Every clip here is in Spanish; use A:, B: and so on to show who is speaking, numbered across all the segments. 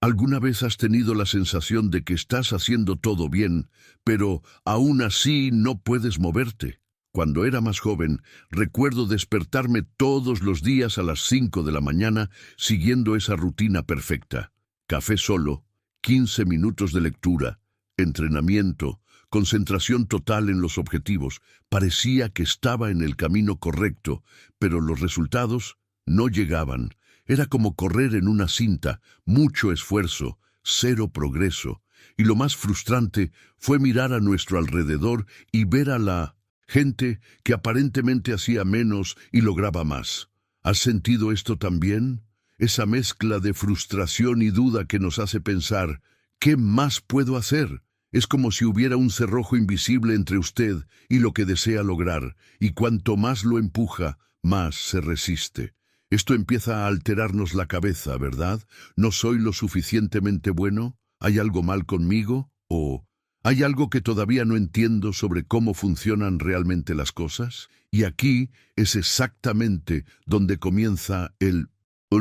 A: ¿Alguna vez has tenido la sensación de que estás haciendo todo bien, pero aún así no puedes moverte? Cuando era más joven, recuerdo despertarme todos los días a las 5 de la mañana siguiendo esa rutina perfecta. Café solo, 15 minutos de lectura, entrenamiento, concentración total en los objetivos. Parecía que estaba en el camino correcto, pero los resultados no llegaban. Era como correr en una cinta, mucho esfuerzo, cero progreso. Y lo más frustrante fue mirar a nuestro alrededor y ver a la gente que aparentemente hacía menos y lograba más. ¿Has sentido esto también? Esa mezcla de frustración y duda que nos hace pensar, ¿qué más puedo hacer? Es como si hubiera un cerrojo invisible entre usted y lo que desea lograr, y cuanto más lo empuja, más se resiste. Esto empieza a alterarnos la cabeza, ¿verdad? ¿No soy lo suficientemente bueno? ¿Hay algo mal conmigo? ¿O hay algo que todavía no entiendo sobre cómo funcionan realmente las cosas? Y aquí es exactamente donde comienza el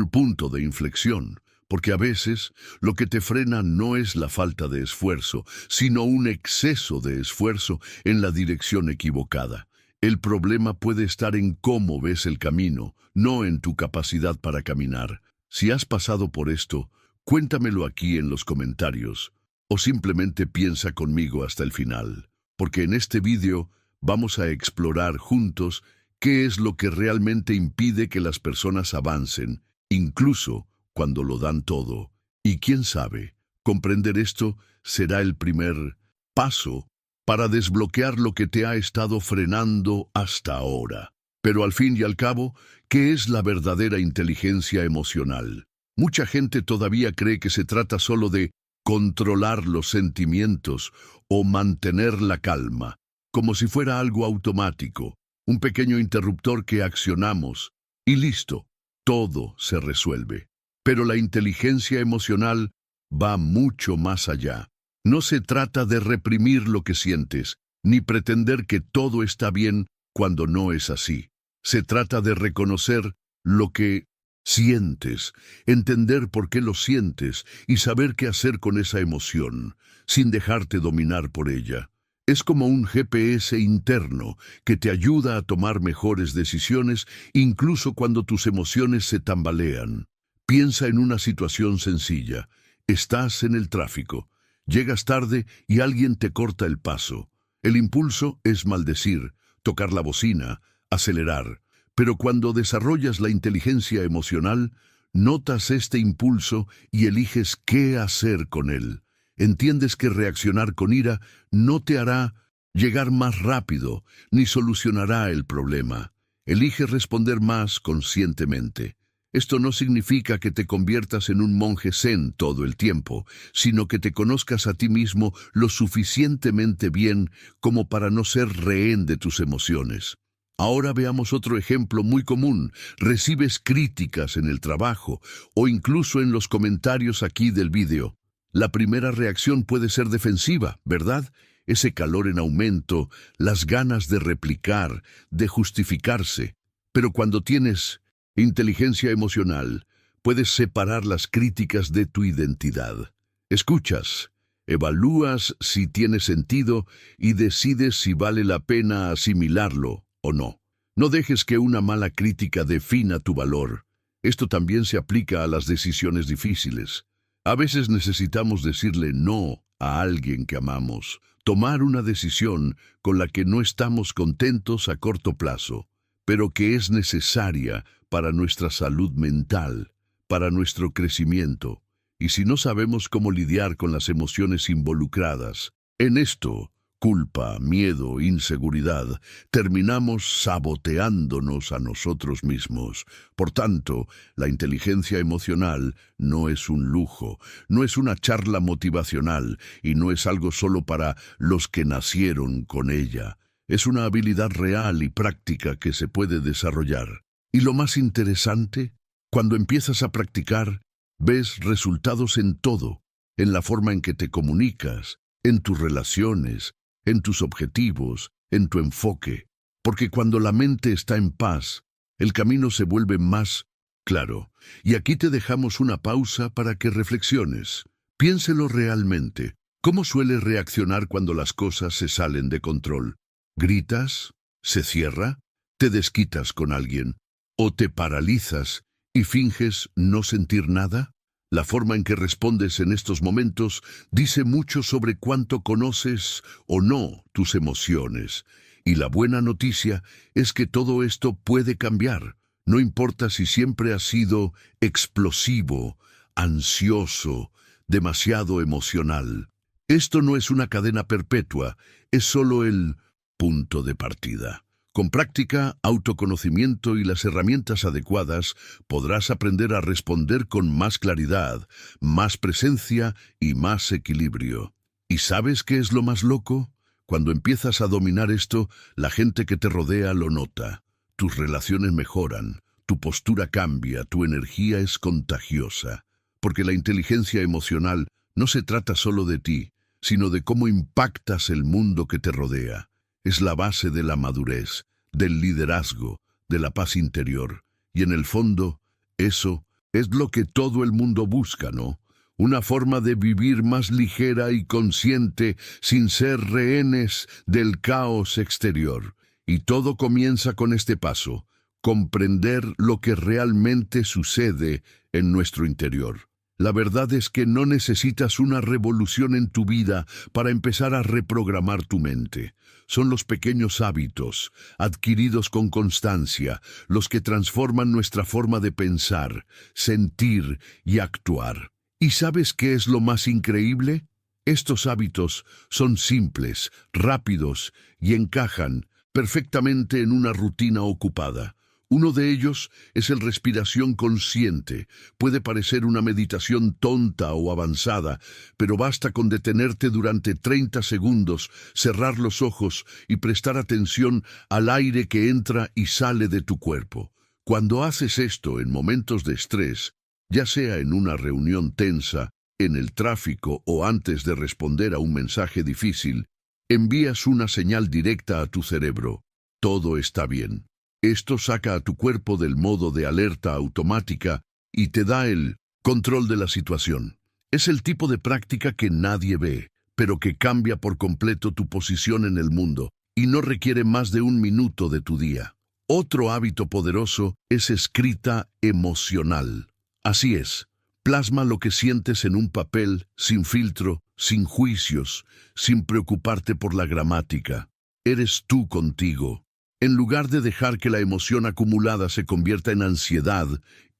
A: punto de inflexión, porque a veces lo que te frena no es la falta de esfuerzo, sino un exceso de esfuerzo en la dirección equivocada. El problema puede estar en cómo ves el camino, no en tu capacidad para caminar. Si has pasado por esto, cuéntamelo aquí en los comentarios, o simplemente piensa conmigo hasta el final, porque en este vídeo vamos a explorar juntos qué es lo que realmente impide que las personas avancen, incluso cuando lo dan todo. Y quién sabe, comprender esto será el primer paso para desbloquear lo que te ha estado frenando hasta ahora. Pero al fin y al cabo, ¿qué es la verdadera inteligencia emocional? Mucha gente todavía cree que se trata solo de controlar los sentimientos o mantener la calma, como si fuera algo automático, un pequeño interruptor que accionamos y listo, todo se resuelve. Pero la inteligencia emocional va mucho más allá. No se trata de reprimir lo que sientes, ni pretender que todo está bien cuando no es así. Se trata de reconocer lo que sientes, entender por qué lo sientes y saber qué hacer con esa emoción, sin dejarte dominar por ella. Es como un GPS interno que te ayuda a tomar mejores decisiones incluso cuando tus emociones se tambalean. Piensa en una situación sencilla. Estás en el tráfico. Llegas tarde y alguien te corta el paso. El impulso es maldecir, tocar la bocina, acelerar. Pero cuando desarrollas la inteligencia emocional, notas este impulso y eliges qué hacer con él. Entiendes que reaccionar con ira no te hará llegar más rápido, ni solucionará el problema. Elige responder más conscientemente. Esto no significa que te conviertas en un monje zen todo el tiempo, sino que te conozcas a ti mismo lo suficientemente bien como para no ser rehén de tus emociones. Ahora veamos otro ejemplo muy común. Recibes críticas en el trabajo o incluso en los comentarios aquí del vídeo. La primera reacción puede ser defensiva, ¿verdad? Ese calor en aumento, las ganas de replicar, de justificarse. Pero cuando tienes inteligencia emocional, puedes separar las críticas de tu identidad. Escuchas, evalúas si tiene sentido y decides si vale la pena asimilarlo o no. No dejes que una mala crítica defina tu valor. Esto también se aplica a las decisiones difíciles. A veces necesitamos decirle no a alguien que amamos, tomar una decisión con la que no estamos contentos a corto plazo, pero que es necesaria para nuestra salud mental, para nuestro crecimiento. Y si no sabemos cómo lidiar con las emociones involucradas en esto, culpa, miedo, inseguridad, terminamos saboteándonos a nosotros mismos. Por tanto, la inteligencia emocional no es un lujo, no es una charla motivacional y no es algo solo para los que nacieron con ella. Es una habilidad real y práctica que se puede desarrollar. Y lo más interesante, cuando empiezas a practicar, ves resultados en todo, en la forma en que te comunicas, en tus relaciones, en tus objetivos, en tu enfoque. Porque cuando la mente está en paz, el camino se vuelve más Claro, y aquí te dejamos una pausa para que reflexiones. Piénselo realmente. ¿Cómo sueles reaccionar cuando las cosas se salen de control? ¿Gritas? ¿Se cierra? ¿Te desquitas con alguien? ¿O te paralizas y finges no sentir nada? La forma en que respondes en estos momentos dice mucho sobre cuánto conoces o no tus emociones. Y la buena noticia es que todo esto puede cambiar. No importa si siempre has sido explosivo, ansioso, demasiado emocional. Esto no es una cadena perpetua, es solo el punto de partida. Con práctica, autoconocimiento y las herramientas adecuadas, podrás aprender a responder con más claridad, más presencia y más equilibrio. ¿Y sabes qué es lo más loco? Cuando empiezas a dominar esto, la gente que te rodea lo nota. Tus relaciones mejoran, tu postura cambia, tu energía es contagiosa. Porque la inteligencia emocional no se trata solo de ti, sino de cómo impactas el mundo que te rodea. Es la base de la madurez, del liderazgo, de la paz interior. Y en el fondo, eso es lo que todo el mundo busca, ¿no? Una forma de vivir más ligera y consciente sin ser rehenes del caos exterior. Y todo comienza con este paso, comprender lo que realmente sucede en nuestro interior. La verdad es que no necesitas una revolución en tu vida para empezar a reprogramar tu mente. Son los pequeños hábitos, adquiridos con constancia, los que transforman nuestra forma de pensar, sentir y actuar. ¿Y sabes qué es lo más increíble? Estos hábitos son simples, rápidos y encajan perfectamente en una rutina ocupada. Uno de ellos es el respiración consciente. Puede parecer una meditación tonta o avanzada, pero basta con detenerte durante 30 segundos, cerrar los ojos y prestar atención al aire que entra y sale de tu cuerpo. Cuando haces esto en momentos de estrés, ya sea en una reunión tensa, en el tráfico o antes de responder a un mensaje difícil, envías una señal directa a tu cerebro. Todo está bien. Esto saca a tu cuerpo del modo de alerta automática y te da el control de la situación. Es el tipo de práctica que nadie ve, pero que cambia por completo tu posición en el mundo y no requiere más de 1 minuto de tu día. Otro hábito poderoso es escrita emocional. Así es, plasma lo que sientes en un papel, sin filtro, sin juicios, sin preocuparte por la gramática. Eres tú contigo. En lugar de dejar que la emoción acumulada se convierta en ansiedad,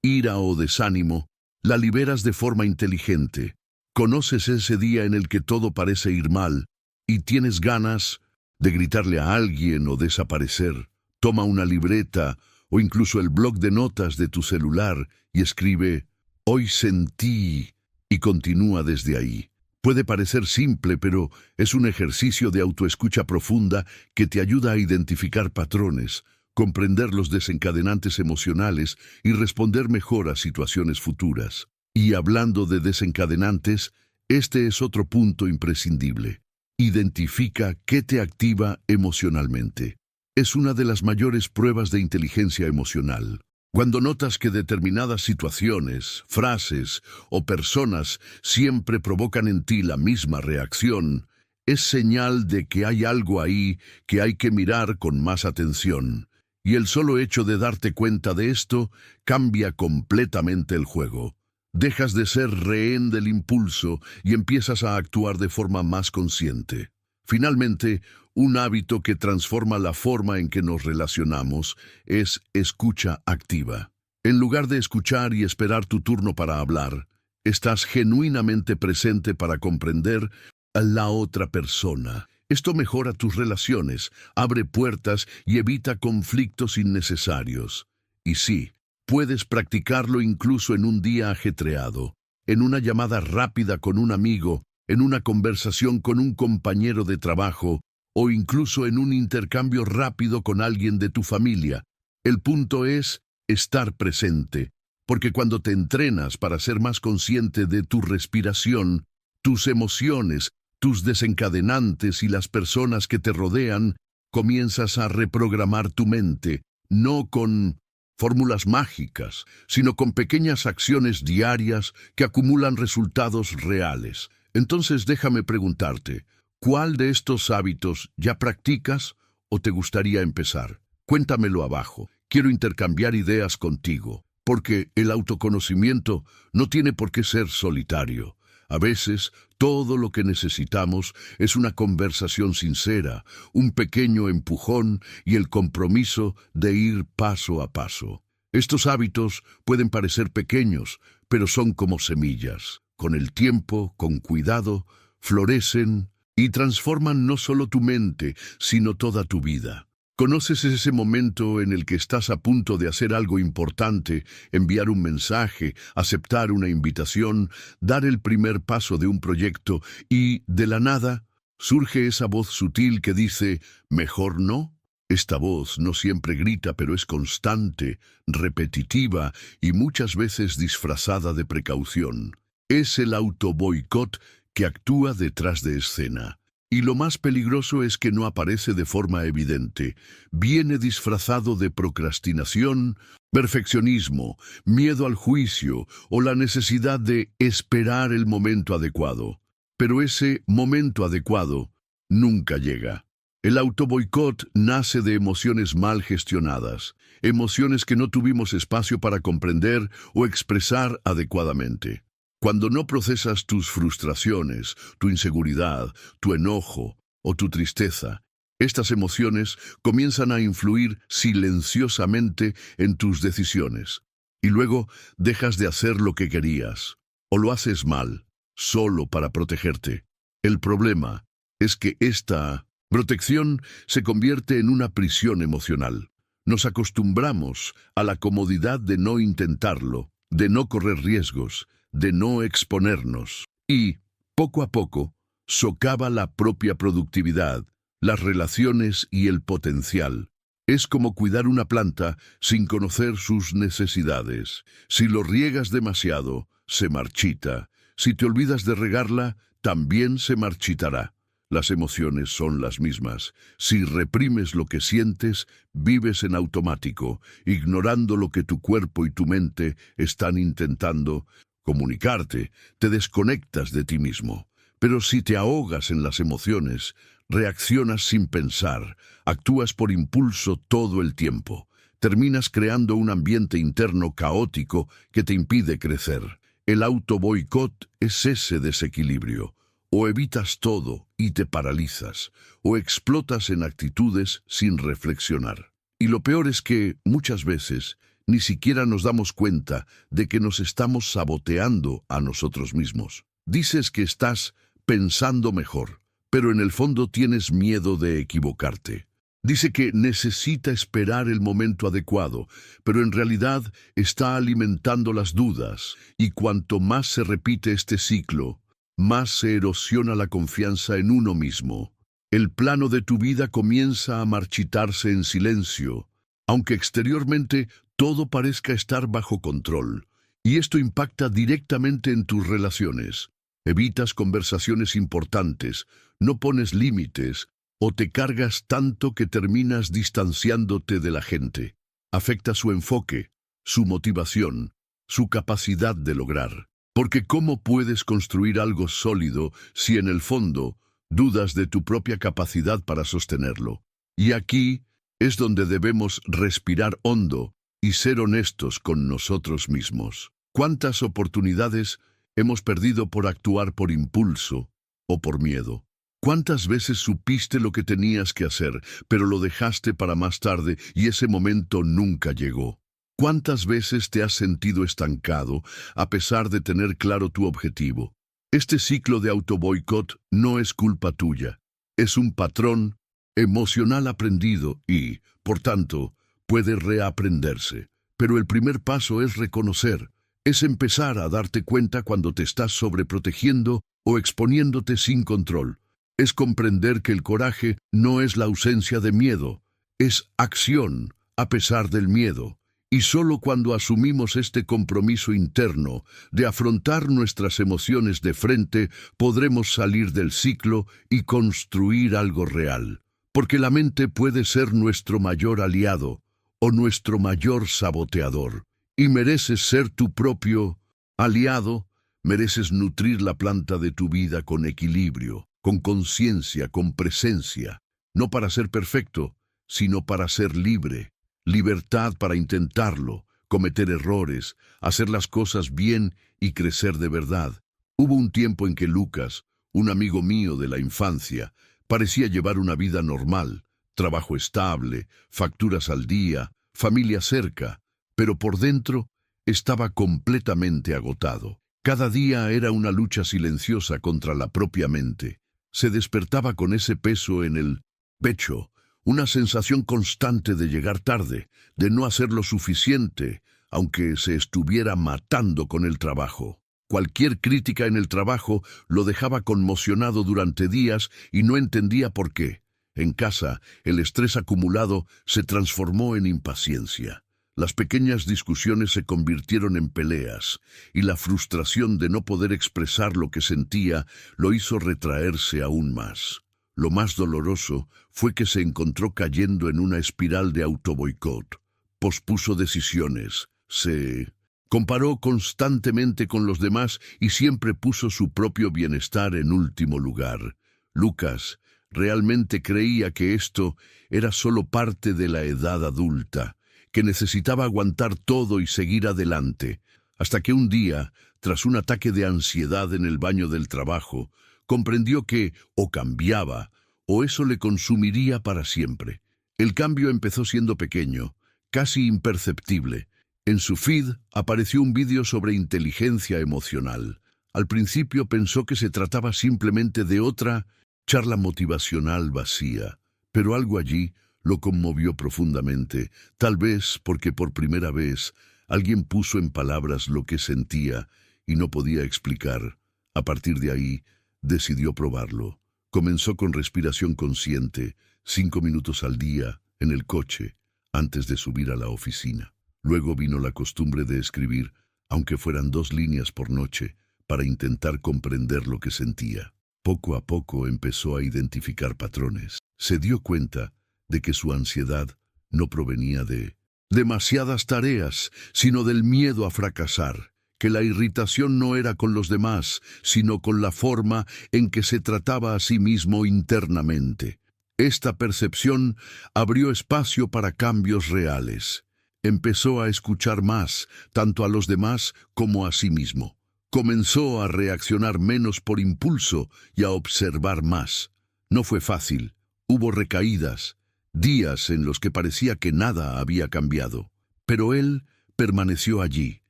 A: ira o desánimo, la liberas de forma inteligente. Conoces ese día en el que todo parece ir mal y tienes ganas de gritarle a alguien o desaparecer. Toma una libreta o incluso el bloc de notas de tu celular y escribe «Hoy sentí» y continúa desde ahí. Puede parecer simple, pero es un ejercicio de autoescucha profunda que te ayuda a identificar patrones, comprender los desencadenantes emocionales y responder mejor a situaciones futuras. Y hablando de desencadenantes, este es otro punto imprescindible. Identifica qué te activa emocionalmente. Es una de las mayores pruebas de inteligencia emocional. Cuando notas que determinadas situaciones, frases o personas siempre provocan en ti la misma reacción, es señal de que hay algo ahí que hay que mirar con más atención. Y el solo hecho de darte cuenta de esto cambia completamente el juego. Dejas de ser rehén del impulso y empiezas a actuar de forma más consciente. Finalmente, un hábito que transforma la forma en que nos relacionamos es escucha activa. En lugar de escuchar y esperar tu turno para hablar, estás genuinamente presente para comprender a la otra persona. Esto mejora tus relaciones, abre puertas y evita conflictos innecesarios. Y sí, puedes practicarlo incluso en un día ajetreado, en una llamada rápida con un amigo, en una conversación con un compañero de trabajo o incluso en un intercambio rápido con alguien de tu familia. El punto es estar presente, porque cuando te entrenas para ser más consciente de tu respiración, tus emociones, tus desencadenantes y las personas que te rodean, comienzas a reprogramar tu mente, no con fórmulas mágicas, sino con pequeñas acciones diarias que acumulan resultados reales. Entonces déjame preguntarte, ¿cuál de estos hábitos ya practicas o te gustaría empezar? Cuéntamelo abajo. Quiero intercambiar ideas contigo, porque el autoconocimiento no tiene por qué ser solitario. A veces, todo lo que necesitamos es una conversación sincera, un pequeño empujón y el compromiso de ir paso a paso. Estos hábitos pueden parecer pequeños, pero son como semillas. Con el tiempo, con cuidado, florecen y transforman no solo tu mente, sino toda tu vida. ¿Conoces ese momento en el que estás a punto de hacer algo importante, enviar un mensaje, aceptar una invitación, dar el primer paso de un proyecto y, de la nada, surge esa voz sutil que dice, ¿mejor no? Esta voz no siempre grita, pero es constante, repetitiva y muchas veces disfrazada de precaución. Es el autoboicot que actúa detrás de escena. Y lo más peligroso es que no aparece de forma evidente. Viene disfrazado de procrastinación, perfeccionismo, miedo al juicio o la necesidad de esperar el momento adecuado. Pero ese momento adecuado nunca llega. El autoboicot nace de emociones mal gestionadas, emociones que no tuvimos espacio para comprender o expresar adecuadamente. Cuando no procesas tus frustraciones, tu inseguridad, tu enojo o tu tristeza, estas emociones comienzan a influir silenciosamente en tus decisiones. Y luego dejas de hacer lo que querías, o lo haces mal, solo para protegerte. El problema es que esta protección se convierte en una prisión emocional. Nos acostumbramos a la comodidad de no intentarlo, de no correr riesgos, de no exponernos. Y, poco a poco, socava la propia productividad, las relaciones y el potencial. Es como cuidar una planta sin conocer sus necesidades. Si lo riegas demasiado, se marchita. Si te olvidas de regarla, también se marchitará. Las emociones son las mismas. Si reprimes lo que sientes, vives en automático, ignorando lo que tu cuerpo y tu mente están intentando comunicarte, te desconectas de ti mismo. Pero si te ahogas en las emociones, reaccionas sin pensar, actúas por impulso todo el tiempo. Terminas creando un ambiente interno caótico que te impide crecer. El autoboicot es ese desequilibrio. O evitas todo y te paralizas, o explotas en actitudes sin reflexionar. Y lo peor es que, muchas veces, ni siquiera nos damos cuenta de que nos estamos saboteando a nosotros mismos. Dices que estás pensando mejor, pero en el fondo tienes miedo de equivocarte. Dice que necesita esperar el momento adecuado, pero en realidad está alimentando las dudas, y cuanto más se repite este ciclo, más se erosiona la confianza en uno mismo. El plano de tu vida comienza a marchitarse en silencio, aunque exteriormente todo parezca estar bajo control, y esto impacta directamente en tus relaciones. Evitas conversaciones importantes, no pones límites, o te cargas tanto que terminas distanciándote de la gente. Afecta su enfoque, su motivación, su capacidad de lograr. Porque ¿cómo puedes construir algo sólido si en el fondo dudas de tu propia capacidad para sostenerlo? Y aquí es donde debemos respirar hondo y ser honestos con nosotros mismos. ¿Cuántas oportunidades hemos perdido por actuar por impulso o por miedo? ¿Cuántas veces supiste lo que tenías que hacer, pero lo dejaste para más tarde y ese momento nunca llegó? ¿Cuántas veces te has sentido estancado a pesar de tener claro tu objetivo? Este ciclo de autoboicot no es culpa tuya. Es un patrón emocional aprendido y, por tanto, puede reaprenderse. Pero el primer paso es reconocer, es empezar a darte cuenta cuando te estás sobreprotegiendo o exponiéndote sin control. Es comprender que el coraje no es la ausencia de miedo, es acción a pesar del miedo. Y solo cuando asumimos este compromiso interno de afrontar nuestras emociones de frente, podremos salir del ciclo y construir algo real. Porque la mente puede ser nuestro mayor aliado, o nuestro mayor saboteador. Y mereces ser tu propio aliado, mereces nutrir la planta de tu vida con equilibrio, con conciencia, con presencia, no para ser perfecto, sino para ser libre. Libertad para intentarlo, cometer errores, hacer las cosas bien y crecer de verdad. Hubo un tiempo en que Lucas, un amigo mío de la infancia, parecía llevar una vida normal, trabajo estable, facturas al día, familia cerca, pero por dentro estaba completamente agotado. Cada día era una lucha silenciosa contra la propia mente. Se despertaba con ese peso en el pecho, una sensación constante de llegar tarde, de no hacer lo suficiente, aunque se estuviera matando con el trabajo. Cualquier crítica en el trabajo lo dejaba conmocionado durante días y no entendía por qué. En casa, el estrés acumulado se transformó en impaciencia. Las pequeñas discusiones se convirtieron en peleas, y la frustración de no poder expresar lo que sentía lo hizo retraerse aún más. Lo más doloroso fue que se encontró cayendo en una espiral de autoboicot. Pospuso decisiones, se comparó constantemente con los demás y siempre puso su propio bienestar en último lugar. Lucas realmente creía que esto era solo parte de la edad adulta, que necesitaba aguantar todo y seguir adelante, hasta que un día, tras un ataque de ansiedad en el baño del trabajo, comprendió que o cambiaba, o eso le consumiría para siempre. El cambio empezó siendo pequeño, casi imperceptible. En su feed apareció un vídeo sobre inteligencia emocional. Al principio pensó que se trataba simplemente de otra charla motivacional vacía, pero algo allí lo conmovió profundamente, tal vez porque por primera vez alguien puso en palabras lo que sentía y no podía explicar. A partir de ahí, decidió probarlo. Comenzó con respiración consciente, 5 minutos al día, en el coche, antes de subir a la oficina. Luego vino la costumbre de escribir, aunque fueran 2 líneas por noche, para intentar comprender lo que sentía. Poco a poco empezó a identificar patrones. Se dio cuenta de que su ansiedad no provenía de demasiadas tareas, sino del miedo a fracasar, que la irritación no era con los demás, sino con la forma en que se trataba a sí mismo internamente. Esta percepción abrió espacio para cambios reales. Empezó a escuchar más, tanto a los demás como a sí mismo. Comenzó a reaccionar menos por impulso y a observar más. No fue fácil. Hubo recaídas, días en los que parecía que nada había cambiado. Pero él permaneció allí,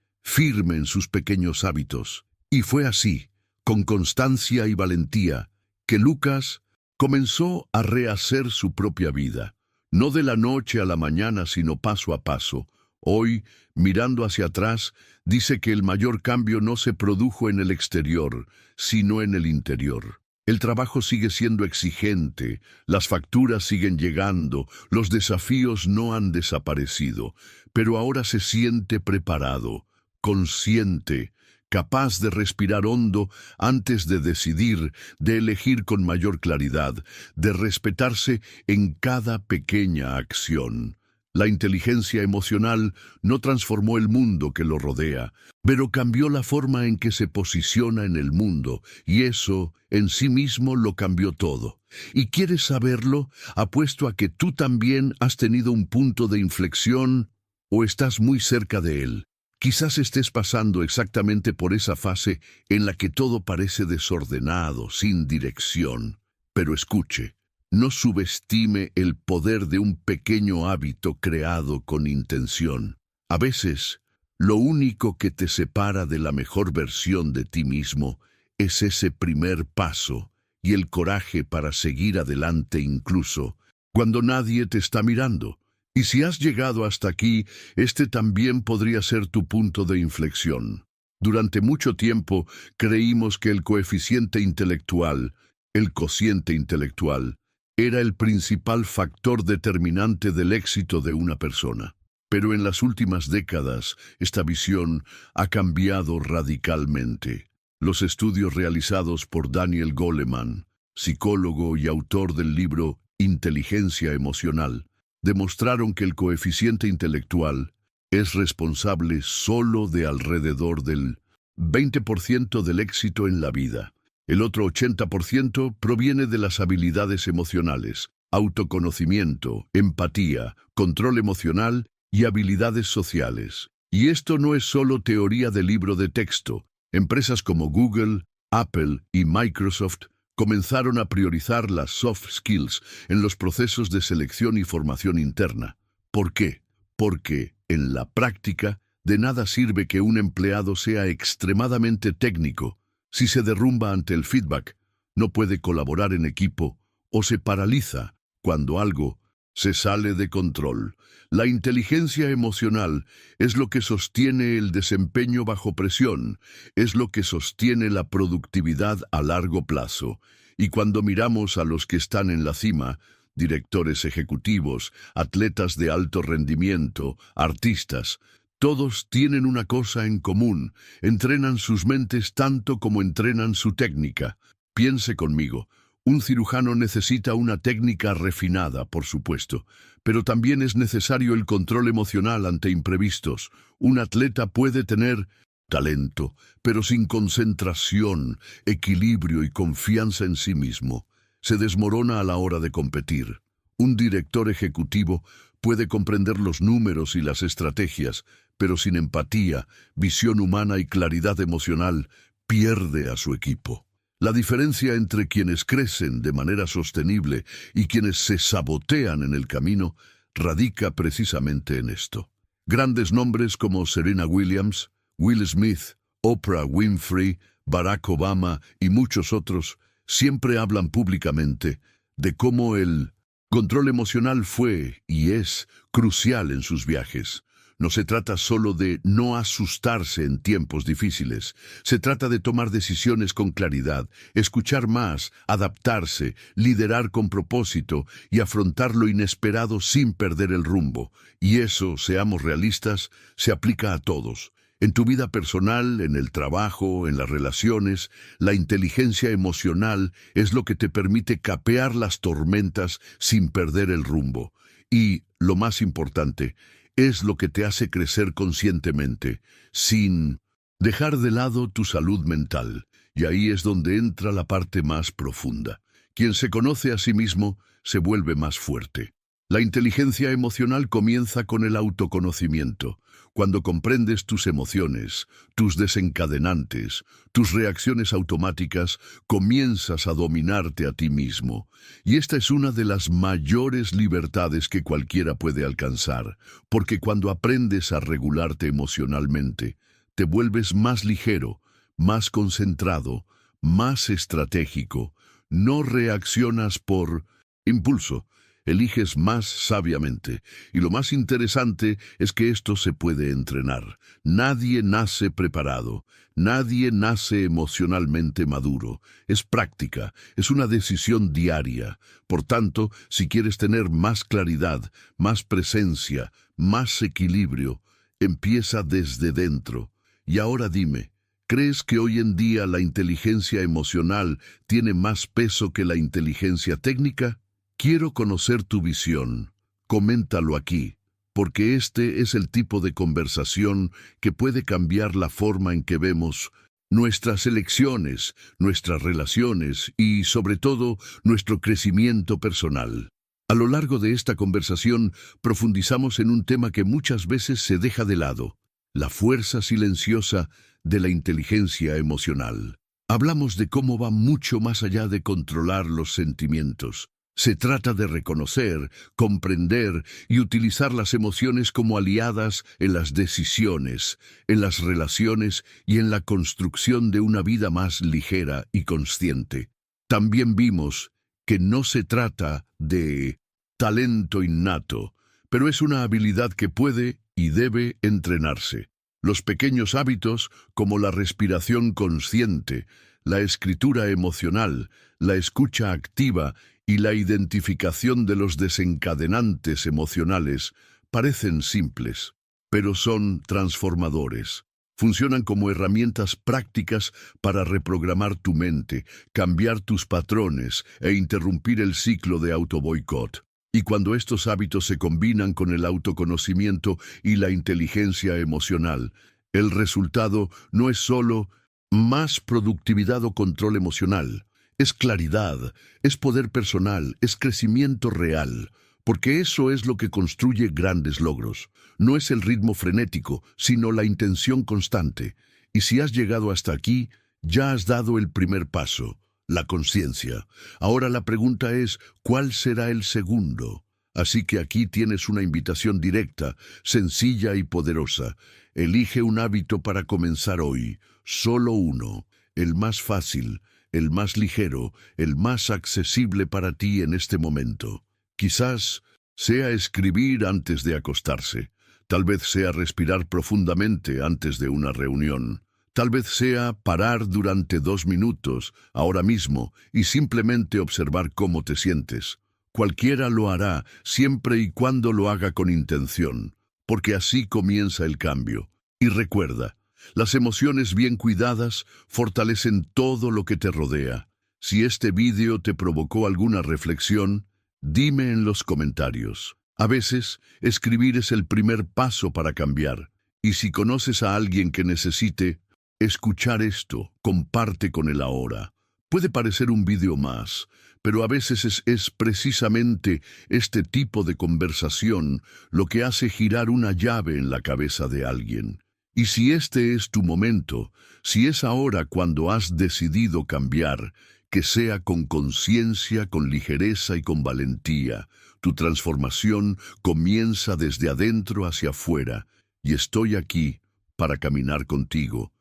A: firme en sus pequeños hábitos. Y fue así, con constancia y valentía, que Lucas comenzó a rehacer su propia vida. No de la noche a la mañana, sino paso a paso. Hoy, mirando hacia atrás, dice que el mayor cambio no se produjo en el exterior, sino en el interior. El trabajo sigue siendo exigente, las facturas siguen llegando, los desafíos no han desaparecido, pero ahora se siente preparado, consciente, capaz de respirar hondo antes de decidir, de elegir con mayor claridad, de respetarse en cada pequeña acción. La inteligencia emocional no transformó el mundo que lo rodea, pero cambió la forma en que se posiciona en el mundo, y eso en sí mismo lo cambió todo. ¿Y quieres saberlo? Apuesto a que tú también has tenido un punto de inflexión o estás muy cerca de él. Quizás estés pasando exactamente por esa fase en la que todo parece desordenado, sin dirección. Pero escuche, no subestime el poder de un pequeño hábito creado con intención. A veces, lo único que te separa de la mejor versión de ti mismo es ese primer paso y el coraje para seguir adelante incluso cuando nadie te está mirando. Y si has llegado hasta aquí, este también podría ser tu punto de inflexión. Durante mucho tiempo creímos que el coeficiente intelectual, el cociente intelectual, era el principal factor determinante del éxito de una persona. Pero en las últimas décadas, esta visión ha cambiado radicalmente. Los estudios realizados por Daniel Goleman, psicólogo y autor del libro Inteligencia Emocional, demostraron que el coeficiente intelectual es responsable solo de alrededor del 20% del éxito en la vida. El otro 80% proviene de las habilidades emocionales, autoconocimiento, empatía, control emocional y habilidades sociales. Y esto no es solo teoría de libro de texto. Empresas como Google, Apple y Microsoft comenzaron a priorizar las soft skills en los procesos de selección y formación interna. ¿Por qué? Porque, en la práctica, de nada sirve que un empleado sea extremadamente técnico. Si se derrumba ante el feedback, no puede colaborar en equipo o se paraliza cuando algo se sale de control. La inteligencia emocional es lo que sostiene el desempeño bajo presión, es lo que sostiene la productividad a largo plazo. Y cuando miramos a los que están en la cima, directores ejecutivos, atletas de alto rendimiento, artistas, todos tienen una cosa en común: entrenan sus mentes tanto como entrenan su técnica. Piense conmigo. Un cirujano necesita una técnica refinada, por supuesto, pero también es necesario el control emocional ante imprevistos. Un atleta puede tener talento, pero sin concentración, equilibrio y confianza en sí mismo, se desmorona a la hora de competir. Un director ejecutivo puede comprender los números y las estrategias, pero sin empatía, visión humana y claridad emocional, pierde a su equipo. La diferencia entre quienes crecen de manera sostenible y quienes se sabotean en el camino radica precisamente en esto. Grandes nombres como Serena Williams, Will Smith, Oprah Winfrey, Barack Obama y muchos otros siempre hablan públicamente de cómo el control emocional fue y es crucial en sus viajes. No se trata solo de no asustarse en tiempos difíciles. Se trata de tomar decisiones con claridad, escuchar más, adaptarse, liderar con propósito y afrontar lo inesperado sin perder el rumbo. Y eso, seamos realistas, se aplica a todos. En tu vida personal, en el trabajo, en las relaciones, la inteligencia emocional es lo que te permite capear las tormentas sin perder el rumbo. Y, lo más importante, es lo que te hace crecer conscientemente, sin dejar de lado tu salud mental. Y ahí es donde entra la parte más profunda. Quien se conoce a sí mismo se vuelve más fuerte. La inteligencia emocional comienza con el autoconocimiento. Cuando comprendes tus emociones, tus desencadenantes, tus reacciones automáticas, comienzas a dominarte a ti mismo. Y esta es una de las mayores libertades que cualquiera puede alcanzar, porque cuando aprendes a regularte emocionalmente, te vuelves más ligero, más concentrado, más estratégico. No reaccionas por impulso. Eliges más sabiamente. Y lo más interesante es que esto se puede entrenar. Nadie nace preparado. Nadie nace emocionalmente maduro. Es práctica, es una decisión diaria. Por tanto, si quieres tener más claridad, más presencia, más equilibrio, empieza desde dentro. Y ahora dime, ¿crees que hoy en día la inteligencia emocional tiene más peso que la inteligencia técnica? Quiero conocer tu visión. Coméntalo aquí, porque este es el tipo de conversación que puede cambiar la forma en que vemos nuestras elecciones, nuestras relaciones y, sobre todo, nuestro crecimiento personal. A lo largo de esta conversación profundizamos en un tema que muchas veces se deja de lado: la fuerza silenciosa de la inteligencia emocional. Hablamos de cómo va mucho más allá de controlar los sentimientos. Se trata de reconocer, comprender y utilizar las emociones como aliadas en las decisiones, en las relaciones y en la construcción de una vida más ligera y consciente. También vimos que no se trata de talento innato, pero es una habilidad que puede y debe entrenarse. Los pequeños hábitos, como la respiración consciente, la escritura emocional, la escucha activa y la identificación de los desencadenantes emocionales, parecen simples, pero son transformadores. Funcionan como herramientas prácticas para reprogramar tu mente, cambiar tus patrones e interrumpir el ciclo de autoboicot. Y cuando estos hábitos se combinan con el autoconocimiento y la inteligencia emocional, el resultado no es solo más productividad o control emocional, es claridad, es poder personal, es crecimiento real, porque eso es lo que construye grandes logros. No es el ritmo frenético, sino la intención constante. Y si has llegado hasta aquí, ya has dado el primer paso, la conciencia. Ahora la pregunta es, ¿cuál será el segundo? Así que aquí tienes una invitación directa, sencilla y poderosa. Elige un hábito para comenzar hoy, solo uno, el más fácil, el más ligero, el más accesible para ti en este momento. Quizás sea escribir antes de acostarse, tal vez sea respirar profundamente antes de una reunión. Tal vez sea parar durante 2 minutos, ahora mismo, y simplemente observar cómo te sientes. Cualquiera lo hará, siempre y cuando lo haga con intención, porque así comienza el cambio. Y recuerda, las emociones bien cuidadas fortalecen todo lo que te rodea. Si este vídeo te provocó alguna reflexión, dime en los comentarios. A veces, escribir es el primer paso para cambiar. Y si conoces a alguien que necesite escuchar esto, comparte con él ahora. Puede parecer un vídeo más, pero a veces es precisamente este tipo de conversación lo que hace girar una llave en la cabeza de alguien. Y si este es tu momento, si es ahora cuando has decidido cambiar, que sea con conciencia, con ligereza y con valentía. Tu transformación comienza desde adentro hacia afuera, y estoy aquí para caminar contigo,